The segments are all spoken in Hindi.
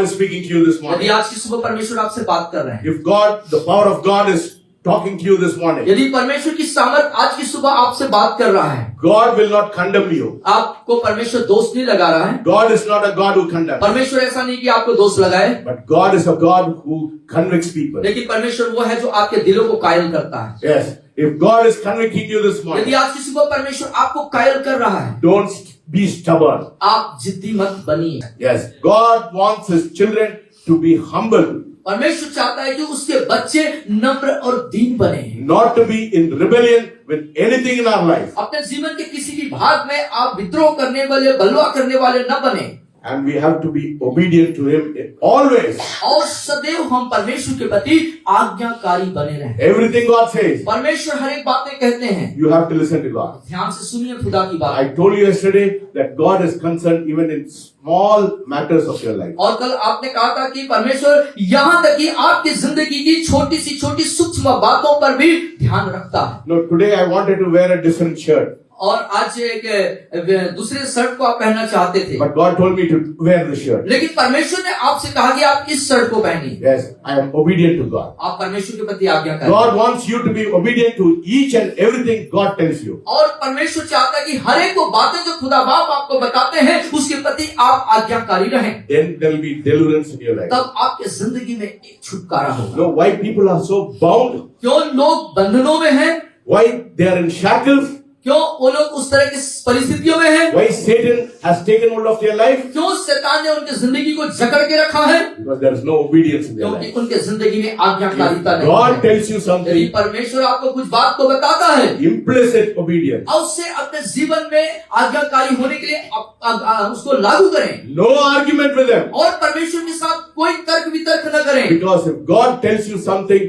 is speaking to you this यदि morning, आज की सुबह परमेश्वर आपसे बात कर रहे हैं, if God, the power of God is talking to you this morning, यदि परमेश्वर की सामर्थ आज की सुबह आपसे बात कर रहा है, God will not condemn you. आपको परमेश्वर दोष नहीं लगा रहा है। God is not a God who condemns, परमेश्वर ऐसा नहीं कि आपको दोष लगाए, but God is a God who convicts people. लेकिन परमेश्वर वो है जो आपके दिलों को कायल करता है। Yes, if God is convicting you this यदि morning, आज की सुबह परमेश्वर आपको कायल कर रहा है, don't be stubborn. आप जिद्दी मत बनिए। Yes, God wants His children to be humble, परमेश्वर चाहता है कि उसके बच्चे नम्र और दीन बने, not to be in rebellion with anything in our life. अपने जीवन के किसी भी भाग में आप विद्रोह करने वाले, बलवा करने वाले न बने, And we have to be obedient to Him always. और सदैव हम परमेश्वर के प्रति आज्ञाकारी बने रहें। Everything God says, परमेश्वर हर एक बातें कहते हैं, you have to listen to God. ध्यान से सुनिए खुदा की बात। I told you yesterday that God is concerned even in small matters of your life. और कल आपने कहा था कि परमेश्वर यहाँ तक कि आपकी जिंदगी की छोटी सी छोटी सूक्ष्म बातों पर भी ध्यान रखता है। No, today I wanted to wear a different shirt, और आज एक दूसरे शर्ट को आप पहनना चाहते थे, but God told me to wear the shirt. लेकिन परमेश्वर ने आपसे कहा कि आप इस शर्ट को पहनिए। Yes, I am obedient to God. आप परमेश्वर के प्रति आज्ञा करें। God wants you to be obedient to each and everything God tells you. और परमेश्वर चाहता है कि हर एक वो बातें जो खुदा बाप आपको बताते हैं उसके प्रति आप आज्ञाकारी रहें। Then there will be deliverance in your life. तब आपके जिंदगी में एक छुटकारा होगा। No, why people are so bound? क्यों लोग बंधनों में हैं? Why they are in shackles? क्यों वो लोग उस तरह की परिस्थितियों में हैं? Why Satan has taken hold of their life? क्यों शैतान ने उनकी जिंदगी को जकड़ के रखा है? Because there is no obedience in their क्योंकि life. उनके जिंदगी में आज्ञाकारिता नहीं God है। tells you यदि something, परमेश्वर आपको कुछ बात को बताता है, implicit obedience. और उससे अपने जीवन में आज्ञाकारी होने के लिए उसको लागू करें, No argument with them. और परमेश्वर के साथ कोई तर्क वितर्क न करें। Because if God tells you something,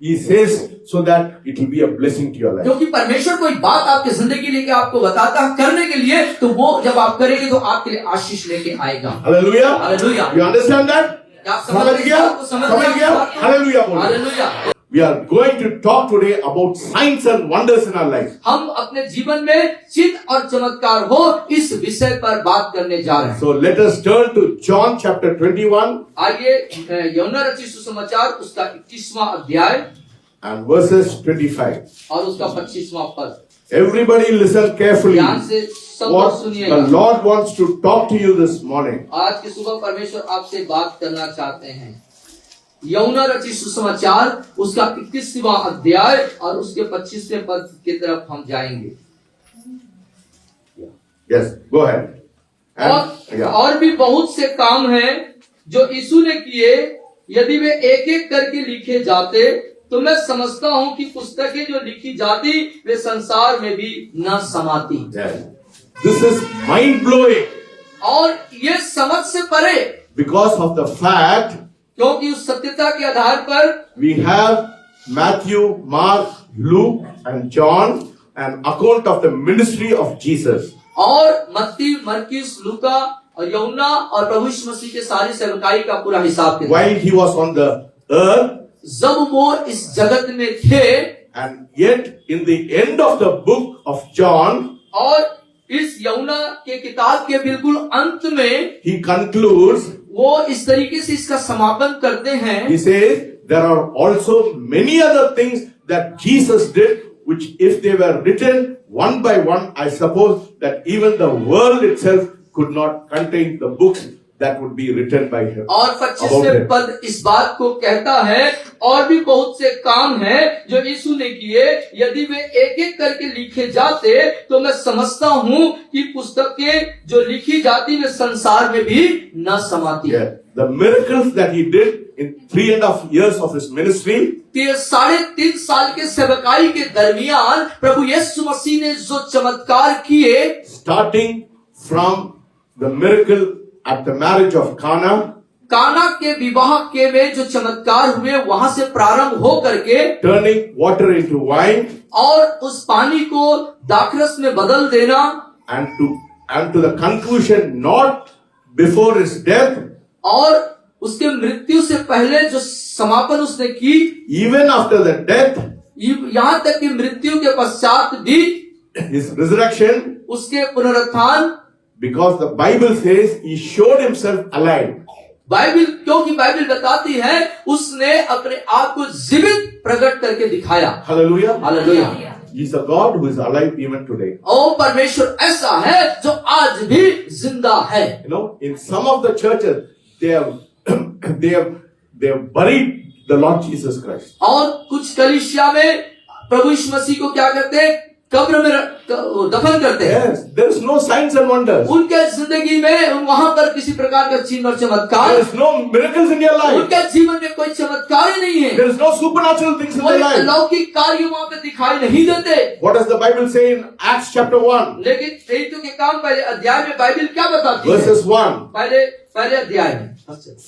He says so that it will be a blessing to your life. क्योंकि परमेश्वर कोई बात आपकी जिंदगी लेके आपको बताता है करने के लिए, तो वो जब आप करेंगे तो आपके लिए आशीष लेके आएगा। Hallelujah. Hallelujah. You understand that? आप समझ गया? समझ गया? Hallelujah. Hallelujah. We are going to talk today about signs and wonders in our life. हम अपने जीवन में चिन्ह और चमत्कार हो इस विषय पर बात करने जा रहे हैं। So let us turn to John chapter 21 आइए यूहन्ना रचित सुसमाचार उसका 21वां अध्याय and verses 25. और उसका 25वां पद। Everybody listen carefully. ध्यान से सब What the सुनिएगा। Lord wants to talk to you this morning. आज की सुबह परमेश्वर आपसे बात करना चाहते हैं। यूहन्ना रचित सुसमाचार उसका 21वां अध्याय और उसके 25वें पद की तरफ हम जाएंगे। Yes, go ahead. And, और भी बहुत से काम हैं जो यीशु ने किए, यदि वे एक एक करके लिखे जाते तो मैं समझता हूँ कि पुस्तकें जो लिखी जाती वे संसार में भी न समाती। yes. This is mind blowing और ये समझ से परे, because of the fact क्योंकि उस सत्यता के आधार पर we have Matthew, Mark, Luke and John, an account of the ministry of Jesus. और मत्ती, मरकुस, लूका और यूहन्ना और प्रभु यीशु मसीह के सारी सेवकाई का पूरा हिसाब किताब। While he was on the earth, जब वो इस जगत में थे, and yet in the end of the book of John, और इस यूहन्ना के किताब के बिल्कुल अंत में he concludes, वो इस तरीके से इसका समापन करते हैं। he says, there are also many other things that Jesus did, which if they were written one by one, I suppose that even the world itself could not contain the books that would be written by him. और 25वें पद इस बात को कहता है, और भी बहुत से काम हैं जो यीशु ने किए, यदि वे एक एक करके लिखे जाते तो मैं समझता हूँ कि पुस्तकें जो लिखी जाती वे संसार में भी न समाती। Yeah. The miracles that he did in 3.5 years of his ministry, 3.5 साल के सेवकाई के दरमियान प्रभु यीशु मसीह ने जो चमत्कार किए, starting from the miracle at the marriage of Cana, काना के विवाह के में जो चमत्कार हुए वहां से प्रारंभ हो करके turning water into wine, और उस पानी को दाखरस में बदल देना, and to the conclusion not before his death, और उसके मृत्यु से पहले जो समापन उसने की, even after the death, यहाँ तक कि मृत्यु के पश्चात भी his resurrection, उसके पुनरुत्थान, Because the Bible says he showed himself alive. Bible, क्योंकि बाइबल बताती है उसने अपने आप को जीवित प्रकट करके दिखाया। Hallelujah. Hallelujah. He's a God who is alive even today. और परमेश्वर ऐसा है जो आज भी जिंदा है। You know, in some of the churches, they have buried the Lord Jesus Christ. और कुछ कलीसिया में प्रभु यीशु मसीह को क्या करते हैं? कब्र में दफन करते हैं। Yes, there is no signs and wonders. उनके जिंदगी में वहां पर किसी प्रकार का चिन्ह और चमत्कार, There is no miracles in your life. उनके जीवन में कोई चमत्कार ही नहीं है। There is no supernatural things in कोई their life. अलौकिक कार्य वहां पे दिखाई नहीं देते। What does the Bible say in Acts chapter 1, लेकिन प्रेरितों के काम पहले अध्याय में बाइबल क्या बताती है? verses 1? पहले अध्याय में,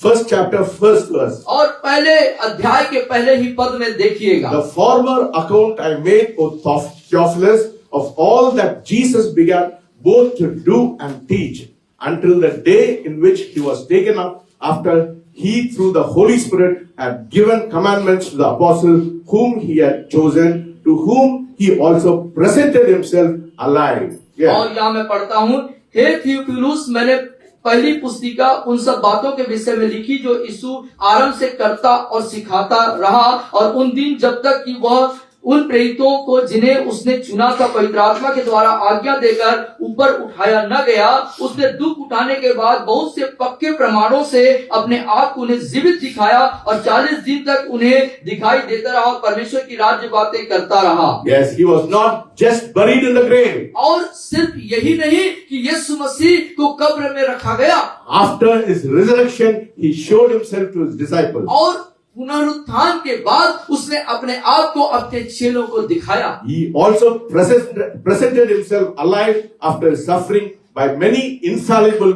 First chapter, first verse. और पहले अध्याय के पहले ही पद में देखिएगा। The former account I made, O Theophilus, of all that Jesus began both to do and teach, until the day in which he was taken up, after he through the Holy Spirit had given commandments to the apostles whom he had chosen, to whom he also presented himself alive. Yeah. और यहाँ मैं पढ़ता हूँ, हे थियोफिलुस, मैंने पहली पुस्तिका उन सब बातों के विषय में लिखी जो यीशु आरंभ से करता और सिखाता रहा, और उन दिन जब तक कि वह उन प्रेरितों को जिन्हें उसने चुना था पवित्र आत्मा के द्वारा आज्ञा देकर ऊपर उठाया न गया, उसने दुख उठाने के बाद बहुत से पक्के प्रमाणों से अपने आप को उन्हें जीवित दिखाया, और 40 दिन तक उन्हें दिखाई देता रहा और परमेश्वर की राज्य बातें करता रहा। Yes, he was not just buried in the grave. और सिर्फ यही नहीं कि यीशु मसीह को कब्र में रखा गया, After his resurrection, he showed himself to his disciples. और पुनरुत्थान के बाद उसने अपने आप को अपने चेलों को दिखाया। He also presented himself alive after suffering by many infallible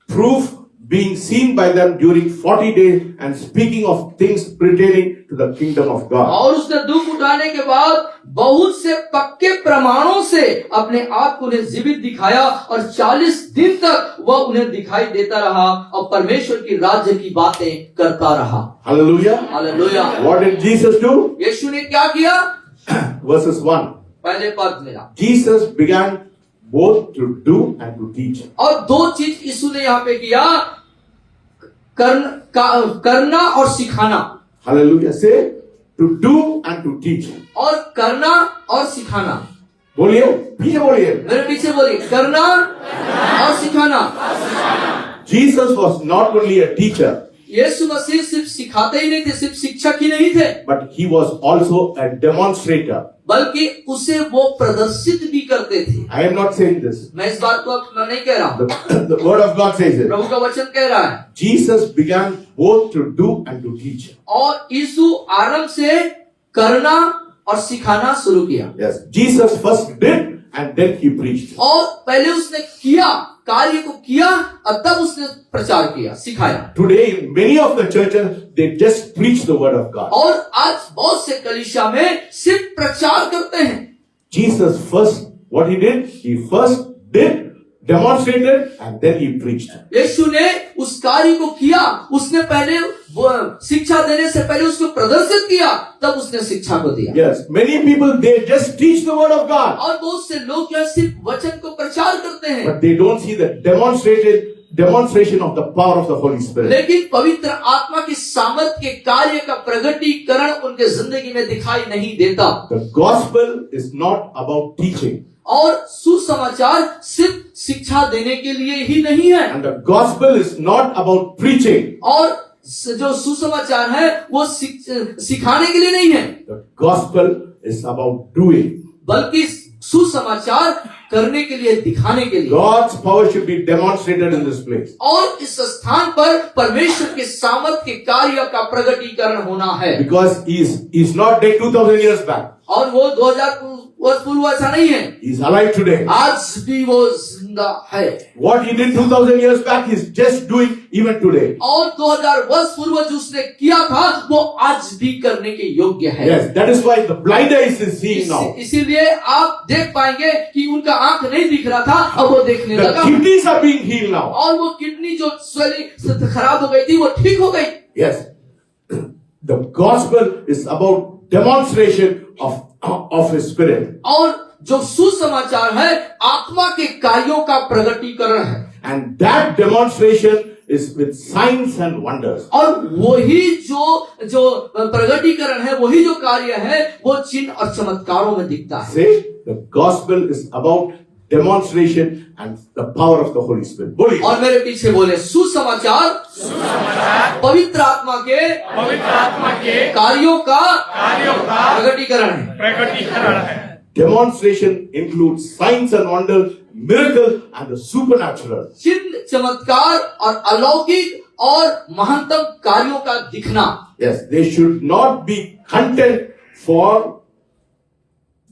proof, being seen by them during 40 days and speaking of things pertaining to the kingdom of God. और उसने दुख उठाने के बाद बहुत से पक्के प्रमाणों से अपने आप को उन्हें जीवित दिखाया, और 40 दिन तक वह उन्हें दिखाई देता रहा और परमेश्वर की राज्य की बातें करता रहा। Hallelujah. Hallelujah. What did Jesus do? यीशु ने क्या किया? Verses 1. पहले पद मेरा, Jesus began both to do and to teach. और दो चीज यीशु ने यहाँ पे किया, करना और सिखाना। Hallelujah. Say to do and to teach. और करना और सिखाना। बोलिए, पीछे बोलिए. मेरे पीछे बोलिए, करना और सिखाना। Jesus was not only a teacher, यीशु मसीह सिर्फ सिखाते ही नहीं थे, सिर्फ शिक्षक ही नहीं थे, but he was also a demonstrator. बल्कि उसे वो प्रदर्शित भी करते थे। I am not saying this. मैं इस बात को मैं नहीं कह रहा हूँ, The word of God says it. प्रभु का वचन कह रहा है। Jesus began both to do and to teach. और यीशु आरंभ से करना और सिखाना शुरू किया। Yes, Jesus first did and then he preached. और पहले उसने किया, कार्य को किया, और तब उसने प्रचार किया, सिखाया। Today, in many of the churches, they just preach the word of God. और आज बहुत से कलीसिया में सिर्फ प्रचार करते हैं। Jesus first, what he did? He first did, demonstrated, and then he preached. यीशु ने उस कार्य को किया, उसने पहले शिक्षा देने से पहले उसको प्रदर्शित किया, तब उसने शिक्षा को दिया। Yes, many people, they just teach the word of God, और बहुत से लोग जो है सिर्फ वचन को प्रचार करते हैं, but they don't see the demonstration of the power of the Holy Spirit. लेकिन पवित्र आत्मा की सामर्थ के कार्य का प्रगटीकरण उनके जिंदगी में दिखाई नहीं देता। The gospel is not about teaching, और सुसमाचार सिर्फ शिक्षा देने के लिए ही नहीं है, and the gospel is not about preaching. और जो सुसमाचार है वो सिखाने के लिए नहीं है, The gospel is about doing. बल्कि सुसमाचार करने के लिए, दिखाने के लिए। God's power should be demonstrated in this place. और इस स्थान पर परमेश्वर के सामर्थ के कार्य का प्रगटीकरण होना है, Because he's not dead 2000 years back. और वो 2000 वर्ष पूर्व ऐसा नहीं है, He's alive today. आज भी वो जिंदा है। What he did 2000 years back, he's just doing even today. और 2000 वर्ष पूर्व जो उसने किया था वो आज भी करने के योग्य है। Yes, that is why the blind eyes is seeing now. इसीलिए आप देख पाएंगे कि उनका आंख नहीं दिख रहा था, अब वो देखने The लगा, kidneys are being healed now. और वो किडनी जो स्वेलिंग खराब हो गई थी वो ठीक हो गई। Yes, the gospel is about demonstration of His Spirit. और जो सुसमाचार है आत्मा के कार्यों का प्रगटीकरण है, And that demonstration is with signs and wonders. और वही जो प्रगटीकरण है, वही जो कार्य है, वो चिन्ह और चमत्कारों में दिखता है। Say, the gospel is about demonstration and the power of the Holy Spirit. बोलिए। और मेरे पीछे बोले सुसमाचार पवित्र आत्मा के कार्यों का प्रगटीकरण है। Demonstration includes signs and wonders, miracles and the supernatural. चिन्ह, चमत्कार और अलौकिक और महानतम कार्यों का दिखना। Yes, they should not be content for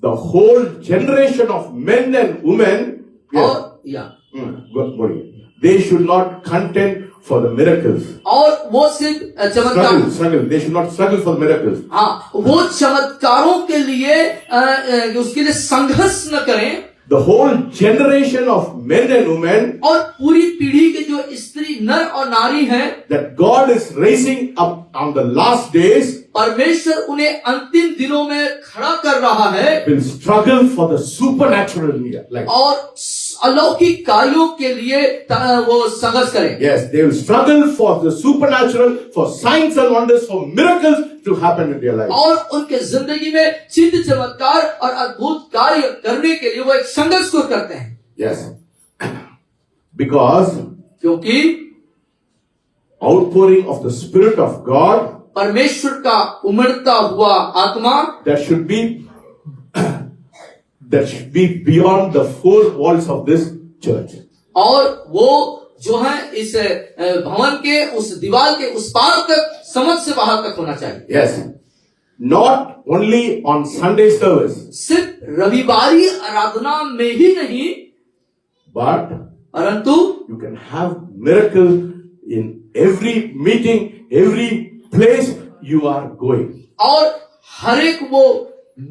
the whole generation of men and women. Yes. और या बोलिए। They should not content for the miracles. और वो सिर्फ चमत्कार, Struggle. They should not struggle for miracles. हाँ, वो चमत्कारों के लिए उसके लिए संघर्ष न करें, The whole generation of men and women और पूरी पीढ़ी के जो स्त्री नर और नारी हैं, that God is raising up on the last days परमेश्वर उन्हें अंतिम दिनों में खड़ा कर रहा है will struggle for the supernatural life. और अलौकिक कार्यों के लिए वो संघर्ष करें। Yes, they will struggle for the supernatural, for signs and wonders, for miracles to happen in their life. और उनके जिंदगी में चिन्ह, चमत्कार और अद्भुत कार्य करने के लिए वो एक संघर्ष को करते हैं। Yes, because क्योंकि outpouring of the Spirit of God, परमेश्वर का उमड़ता हुआ आत्मा that should be beyond the four walls of this church. और वो जो है इस भवन के उस दीवार के उस पार तक, समझ से बाहर तक होना चाहिए। Yes, not only on Sunday service, सिर्फ रविवारी आराधना में ही नहीं, but परंतु you can have miracles in every meeting, every place you are going. और हर एक वो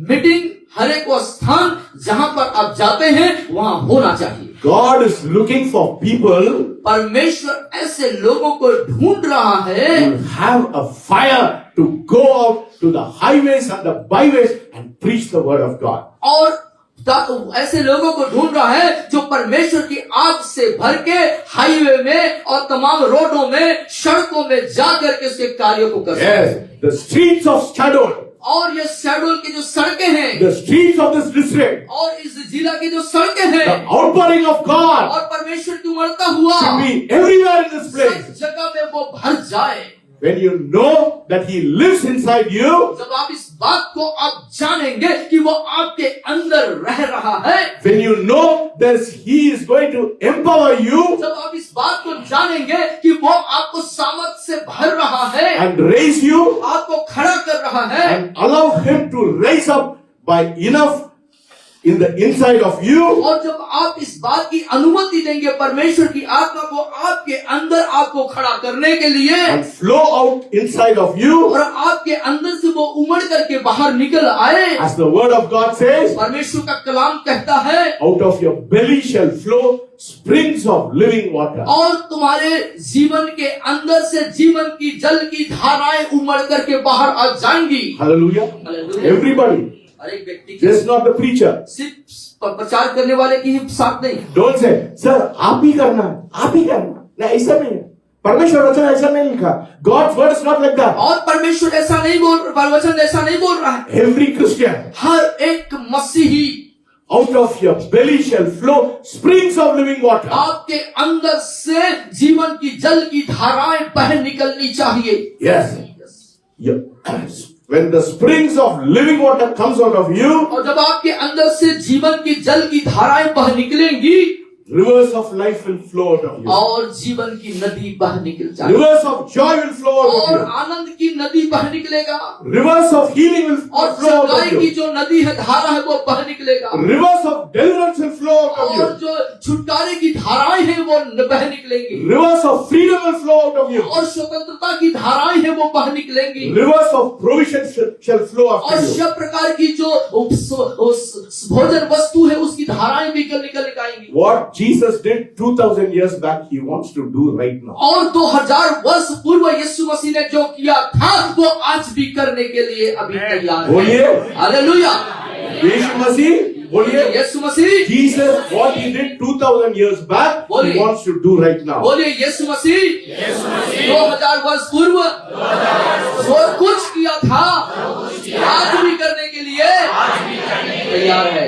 मीटिंग, हर एक वो स्थान जहां पर आप जाते हैं वहां होना चाहिए। God is looking for people परमेश्वर ऐसे लोगों को ढूंढ रहा है who have a fire to go out to the highways and the byways and preach the word of God. और ऐसे लोगों को ढूंढ रहा है जो परमेश्वर की आग से भर के हाईवे में और तमाम रोडों में, सड़कों में जाकर के उसके कार्यों को कर। Yes, the streets of Stadol, और ये शैडोल की जो सड़कें हैं, the streets of this district, और इस जिला की जो सड़कें हैं, the outpouring of God और परमेश्वर की उमड़ता हुआ should be everywhere in this सब place. जगह में वो भर जाए। When you know that He lives inside you, जब आप इस बात को आप जानेंगे कि वो आपके अंदर रह रहा है, when you know that He is going to empower you जब आप इस बात को जानेंगे कि वो आपको सामर्थ से भर रहा है, and raise you आपको खड़ा कर रहा है, and allow Him to raise up by enough in the inside of you, और जब आप इस बात की अनुमति देंगे परमेश्वर की आत्मा को आपके अंदर आपको खड़ा करने के लिए, and flow out inside of you, और आपके अंदर से वो उमड़ करके बाहर निकल आए, as the word of God says, परमेश्वर का कलाम कहता है, out of your belly shall flow springs of living water. और तुम्हारे जीवन के अंदर से जीवन की जल की धाराएं उमड़ करके बाहर आ जाएंगी। Hallelujah. Hallelujah. Everybody, हर एक व्यक्ति के, just not the preacher. सिर्फ प्रचार करने वाले की ही साथ नहीं। Don't say, sir, आप ही करना है, आप ही करना। नहीं, ऐसा नहीं है। परमेश्वर वचन ऐसा नहीं लिखा। God's word is not like that. और परमेश्वर ऐसा नहीं बोल, परवचन ऐसा नहीं बोल रहा है। Every Christian, हर एक मसीही, out of your belly shall flow springs of living water. आपके अंदर से जीवन की जल की धाराएं बह निकलनी चाहिए। Yes. When the springs of living water comes out of you, और जब आपके अंदर से जीवन की जल की धाराएं बह निकलेंगी, rivers of life will flow out of you. और जीवन की नदी बह निकल जाएगी, Rivers of joy will flow out और of आनंद की नदी बह निकलेगा, you. Rivers of healing will और flow out सच्चाई of की you. जो नदी है, धारा है, वो बह निकलेगा, Rivers of deliverance will flow out of और you. जो छुटकारे की धाराएं हैं वो बह निकलेंगी, Rivers of freedom will flow out of you. और स्वतंत्रता की धाराएं हैं वो बह निकलेंगी, Rivers of provision shall flow और after you. सब प्रकार की जो भोजन वस्तु है उसकी धाराएं भी निकल आएंगी। What Jesus did 2000 years back, He wants to do right now. और 2000 वर्ष पूर्व यीशु मसीह ने जो किया था वो आज भी करने के लिए अभी तैयार है। बोलिए। हालेलुया। यीशु मसीह बोलिए, यीशु मसीह, Jesus, what he did 2000 years back, he बोलिए। wants to do right now. बोलिए यीशु मसीह 2000 वर्ष पूर्व जो कुछ किया था आज भी करने के लिए तैयार है।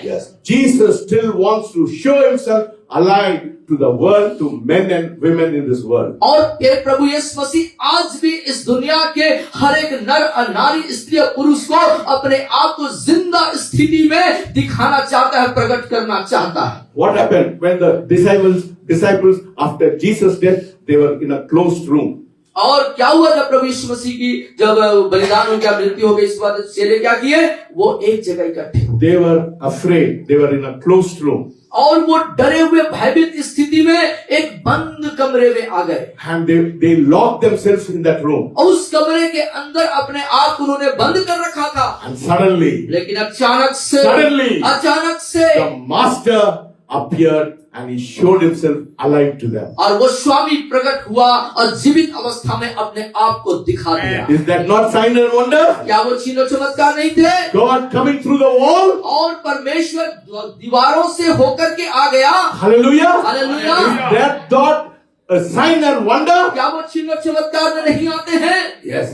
Yes, Jesus still wants to show himself alive to the world, to men and women in this world. और ये प्रभु यीशु मसीह आज भी इस दुनिया के हर एक नर और नारी, स्त्री और पुरुष को अपने आप को जिंदा स्थिति में दिखाना चाहता है, प्रकट करना चाहता है। What happened when the disciples after Jesus' death, they were in a closed room? और क्या हुआ जब प्रभु यीशु मसीह की जब बलिदान हो गया, मृत्यु हो गई, इस बात चेले क्या किए? वो एक जगह इकट्ठे हुए। They were afraid. They were in a closed room. और वो डरे हुए भयभीत स्थिति में एक बंद कमरे में आ गए। And they locked themselves in that room. और उस कमरे के अंदर अपने आप उन्होंने बंद कर रखा था। And suddenly, लेकिन अचानक से the master appeared and he showed himself alive to them. और वो स्वामी प्रकट हुआ और जीवित अवस्था में अपने आप को दिखा दिया। Is that not sign and wonder? क्या वो चिन्ह और चमत्कार नहीं थे? God coming through the wall? और परमेश्वर दीवारों से होकर के आ गया। Hallelujah. Hallelujah. Is that not a sign and wonder? क्या वो चिन्ह और चमत्कार में नहीं आते हैं? Yes.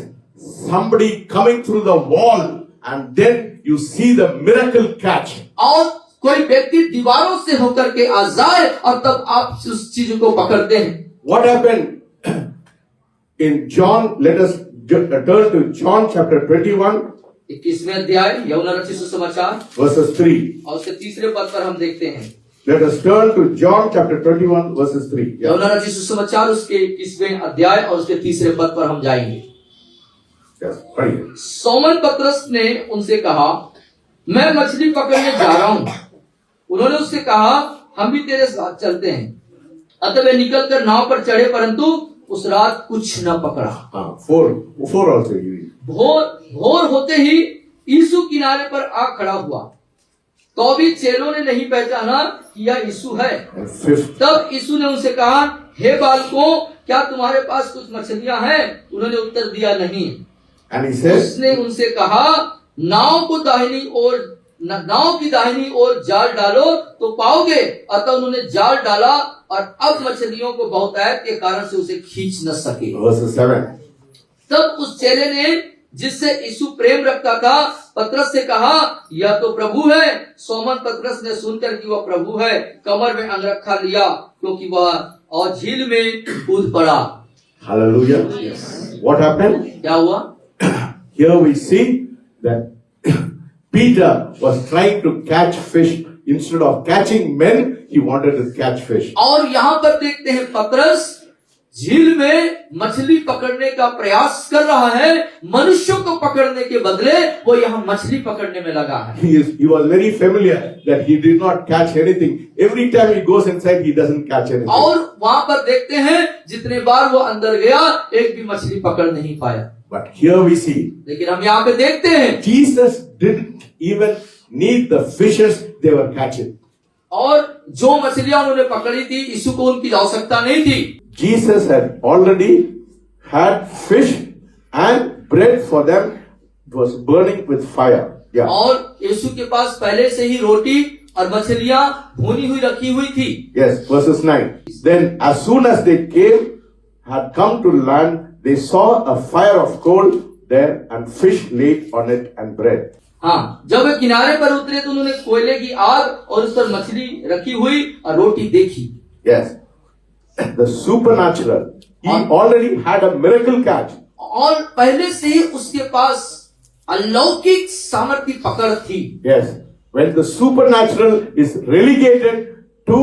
Somebody coming through the wall and then you see the miracle catch. और कोई व्यक्ति दीवारों से होकर के आ जाए और तब आप उस चीज को पकड़ते हैं। What happened in John? Let us turn to John chapter 21, 21वें अध्याय यूहन्ना रचित सुसमाचार verses 3. और उसके तीसरे पद पर हम देखते हैं। Let us turn to John chapter 21, verses 3. Yeah. यूहन्ना रचित सुसमाचार उसके 21वें अध्याय और उसके तीसरे पद पर हम जाएंगे। Yes, pray. सोमन पतरस ने उनसे कहा, मैं मछली पकड़ने जा रहा हूं। उन्होंने उससे कहा, हम भी तेरे साथ चलते हैं। अतः वे निकलकर नाव पर चढ़े, परंतु उस रात कुछ न पकड़ा। 4 also. भोर होते ही यीशु किनारे पर आ खड़ा हुआ, तो भी चेलों ने नहीं पहचाना कि यह यीशु है। And 5th. तब यीशु ने उनसे कहा, हे बालकों, क्या तुम्हारे पास कुछ मछलियां हैं? उन्होंने उत्तर दिया, नहीं। And he says, उसने उनसे कहा, नाव की दाहिनी ओर जाल डालो तो पाओगे। अतः उन्होंने जाल डाला और अब मछलियों को बहुतायत के कारण से उसे खींच न सके। verses 7. तब उस चेले ने, जिससे यीशु प्रेम रखता था, पतरस से कहा, यह तो प्रभु है। सोमन पतरस ने सुनकर कि वह प्रभु है, कमर में अंगरखा लिया, क्योंकि वह और झील में कूद पड़ा। Hallelujah. What happened? क्या हुआ? Here we see that Peter was trying to catch fish. Instead of catching men, he wanted to catch fish. और यहाँ पर देखते हैं पतरस झील में मछली पकड़ने का प्रयास कर रहा है, मनुष्यों को पकड़ने के बदले वो यहाँ मछली पकड़ने में लगा है। He was very familiar that he did not catch anything. Every time he goes inside, he doesn't catch anything. और वहां पर देखते हैं जितने बार वो अंदर गया, एक भी मछली पकड़ नहीं पाया। But here we see, लेकिन हम यहाँ पे देखते हैं Jesus didn't even need the fishes they were catching. और जो मछलियां उन्होंने पकड़ी थी, यीशु को उनकी आवश्यकता नहीं थी। Jesus had already had fish and bread for them. It was burning with fire. Yeah. और यीशु के पास पहले से ही रोटी और मछलियां भुनी हुई रखी हुई थी। Yes, verses 9. Then as soon as they had come to land, they saw a fire of coal there and fish laid on it and bread. हाँ, जब वे किनारे पर उतरे तो उन्होंने कोयले की आग और उस पर मछली रखी हुई और रोटी देखी। Yes, the supernatural. He already had a miracle catch. और पहले से ही उसके पास अलौकिक सामर्थ्य पकड़ थी। Yes, when the supernatural is relegated to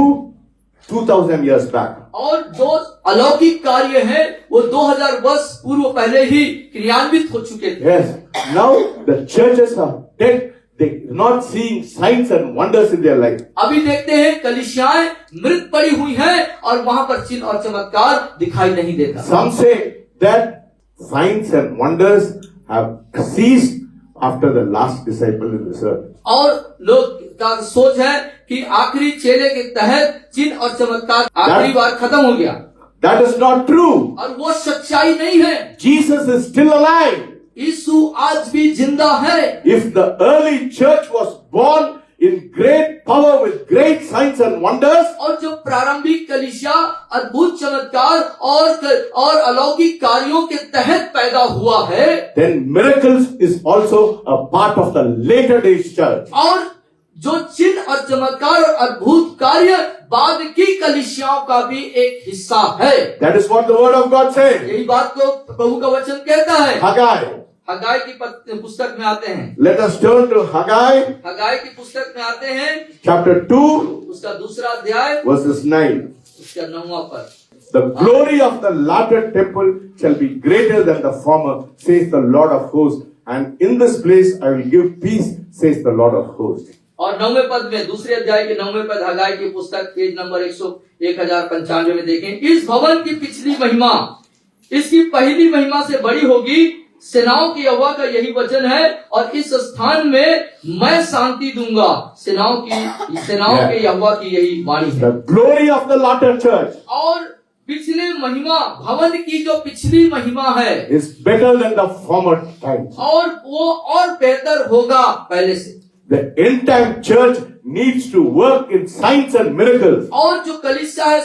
2000 years back. और जो अलौकिक कार्य है वो 2000 वर्ष पूर्व पहले ही क्रियान्वित हो चुके थे। Yes, now the churches are dead. They're not seeing signs and wonders in their life. अभी देखते हैं कलीसियाएं मृत पड़ी हुई हैं और वहां पर चिन्ह और चमत्कार दिखाई नहीं देता। Some say that signs and wonders have ceased after the last disciple in this earth. और लोग का सोच है कि आखिरी चेले के तहत चिन्ह और चमत्कार आखिरी बार खत्म हो गया। That is not true. और वो सच्चाई नहीं है। Jesus is still alive. यीशु आज भी जिंदा है। If the early church was born in great power with great signs and wonders, और जो प्रारंभिक कलीसिया अद्भुत चमत्कार और अलौकिक कार्यों के तहत पैदा हुआ है, then miracles is also a part of the later days church. और जो चिन्ह और चमत्कार और अद्भुत कार्य बाद की कलीसियाओं का भी एक हिस्सा है। That is what the word of God says. यही बात को प्रभु का वचन कहता है। Haggai. हगाई की पुस्तक में आते हैं। Let us turn to Haggai हगाई की पुस्तक में आते हैं, chapter 2 उसका दूसरा अध्याय, verses 9. उसका 9वां पद। The glory of the latter temple shall be greater than the former, says the Lord of hosts. And in this place I will give peace, says the Lord of hosts. और 9वें पद में, दूसरे अध्याय के 9वें पद, हगाई की पुस्तक पेज नंबर 1095 में देखें। इस भवन की पिछली महिमा इसकी पहली महिमा से बड़ी होगी, सेनाओं की यहोवा का यही वचन है, और इस स्थान में मैं शांति दूंगा। सेनाओं के यहोवा की यही वाणी है। The glory of the latter church और पिछले महिमा, भवन की जो पिछली महिमा है, is better than the former times. और वो और बेहतर होगा पहले से। The end time church needs to work in signs and miracles. और जो कलीसिया है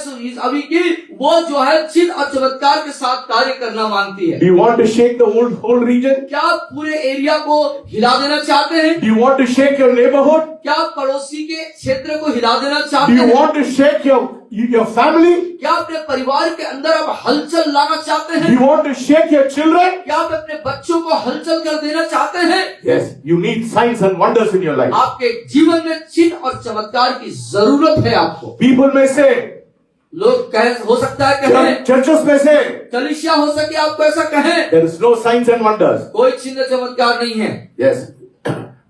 अभी की, वो जो है चिन्ह और चमत्कार के साथ कार्य करना मांगती है। Do you want to shake the whole region? क्या आप पूरे एरिया को हिला देना चाहते हैं? Do you want to shake your neighborhood? क्या आप पड़ोसी के क्षेत्र को हिला देना Do चाहते you हैं? want to shake your family? क्या अपने परिवार के अंदर आप हलचल लाना चाहते Do हैं? you want to shake your children? क्या आप अपने बच्चों को हलचल कर देना चाहते हैं? Yes, you need signs and wonders in your life. आपके जीवन में चिन्ह और चमत्कार की जरूरत है आपको। People may say, लोग हो सकता है कहें, churches may say, कलीसिया हो सके आपको ऐसा कहें, there is no signs and wonders. कोई चिन्ह चमत्कार नहीं है। Yes,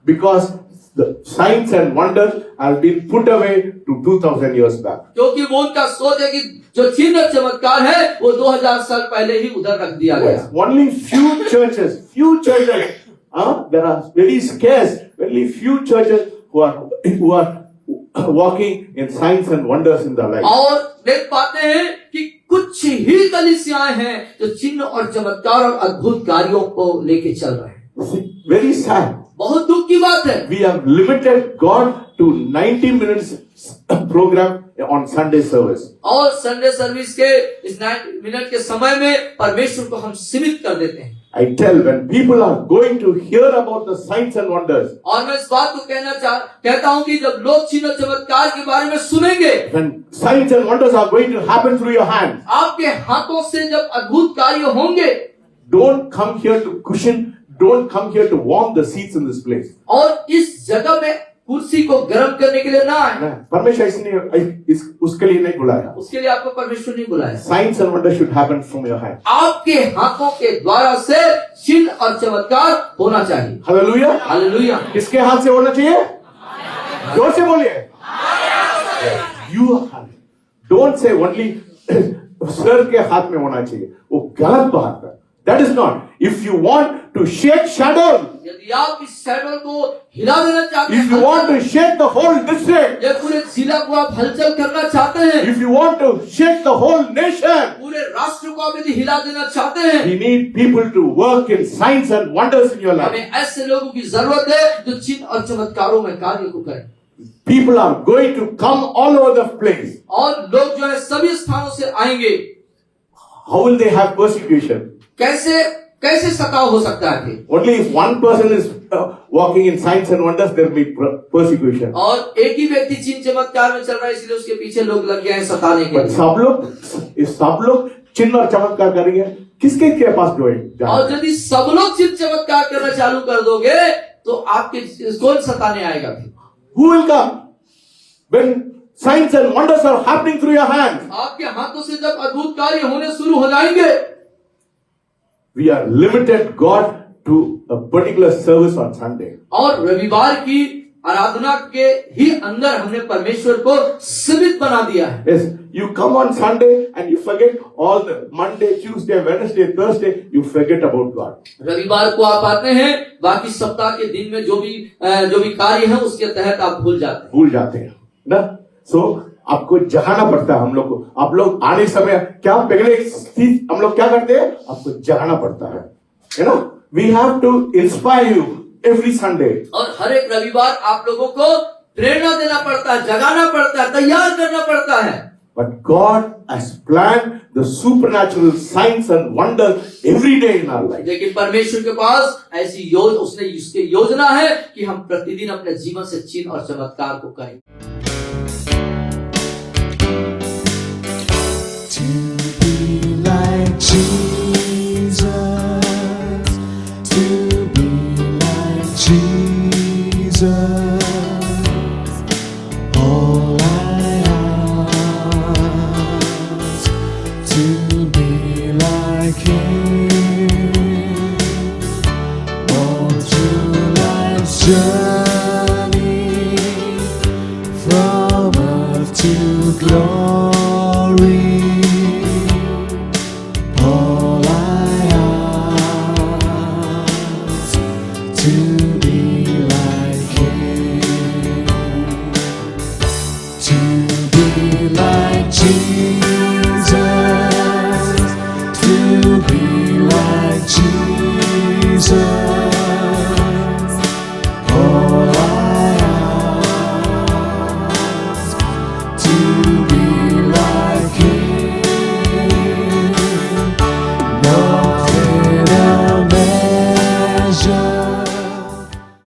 because the signs and wonders have been put away to 2000 years back. क्योंकि वो उनका सोच है कि जो चिन्ह और चमत्कार है वो 2000 साल पहले ही उधर रख दिया गया। Yes, only few churches, there are very scarce, only few churches who are walking in signs and wonders in their life. और देख पाते हैं कि कुछ ही कलीसियाएं हैं जो चिन्ह और चमत्कार और अद्भुत कार्यों को लेके चल रहे हैं। Very sad. बहुत दुख की बात है। We have limited God to 90 minutes program on Sunday service. और संडे सर्विस के इस 90 मिनट के समय में परमेश्वर को हम सीमित कर देते हैं। I tell, when people are going to hear about the signs and wonders, और मैं इस बात को कहता हूँ कि जब लोग चिन्ह और चमत्कार के बारे में सुनेंगे, when signs and wonders are going to happen through your hands, आपके हाथों से जब अद्भुत कार्य होंगे, don't come here to cushion, don't come here to warm the seats in this place. और इस जगह में कुर्सी को गर्म करने के लिए ना आए। परमेश्वर उसके लिए नहीं बुलाया। उसके लिए आपको परमेश्वर नहीं बुलाया। Signs and wonders should happen from your hand. आपके हाथों के द्वारा से चिन्ह और चमत्कार होना चाहिए। Hallelujah. हालेलुया। किसके हाथ से होना चाहिए? जोर से बोलिए। Your hand. Don't say only sir के हाथ में होना चाहिए, वो गलत बात है। That is not. If you want to shake shadow, यदि आप इस शैडो को हिला देना चाहते हैं, if you want to shake the whole district, या पूरे जिला को आप हलचल करना चाहते हैं, if you want to shake the whole nation, पूरे राष्ट्र को आप यदि हिला देना चाहते हैं, we need people to work in signs and wonders in your life. हमें ऐसे लोगों की जरूरत है जो चिन्ह और चमत्कारों में कार्य को करें। People are going to come all over the place. और लोग जो है सभी स्थानों से आएंगे। How will they have persecution? कैसे सताव हो सकता है? Only if one person is walking in signs and wonders, there will be persecution. और एक ही व्यक्ति चिन्ह चमत्कार में चल रहा है, इसलिए उसके पीछे लोग लग गए हैं सताने के लिए। सब लोग चिन्ह और चमत्कार करेंगे, किसके पास जाएंगे? और यदि सब लोग चिन्ह चमत्कार करना चालू कर दोगे तो आपके कौन सताने आएगा फिर? Who will come when signs and wonders are happening through your hands? आपके हाथों से जब अद्भुत कार्य होने शुरू हो जाएंगे। We are limited God to a particular service on Sunday. और रविवार की आराधना के ही अंदर हमने परमेश्वर को सीमित बना दिया है। Yes, you come on Sunday and you forget all the Monday, Tuesday, Wednesday, Thursday, you forget about God. रविवार को आप आते हैं, बाकी सप्ताह के दिन में जो भी कार्य है उसके तहत आप भूल जाते हैं ना? So आपको जगाना पड़ता है हम लोग को। आप लोग आने समय क्या पहले हम लोग क्या करते हैं? आपको जगाना पड़ता है ना? We have to inspire you every Sunday. और हर एक रविवार आप लोगों को प्रेरणा देना पड़ता है, जगाना पड़ता है, तैयार करना पड़ता है। But God has planned the supernatural signs and wonders every day in our life. लेकिन परमेश्वर के पास ऐसी उसने इसकी योजना है कि हम प्रतिदिन अपने जीवन से चिन्ह और चमत्कार को करें। To be like Jesus, to be like Jesus, all I ask, to be like Him, all true life's journey.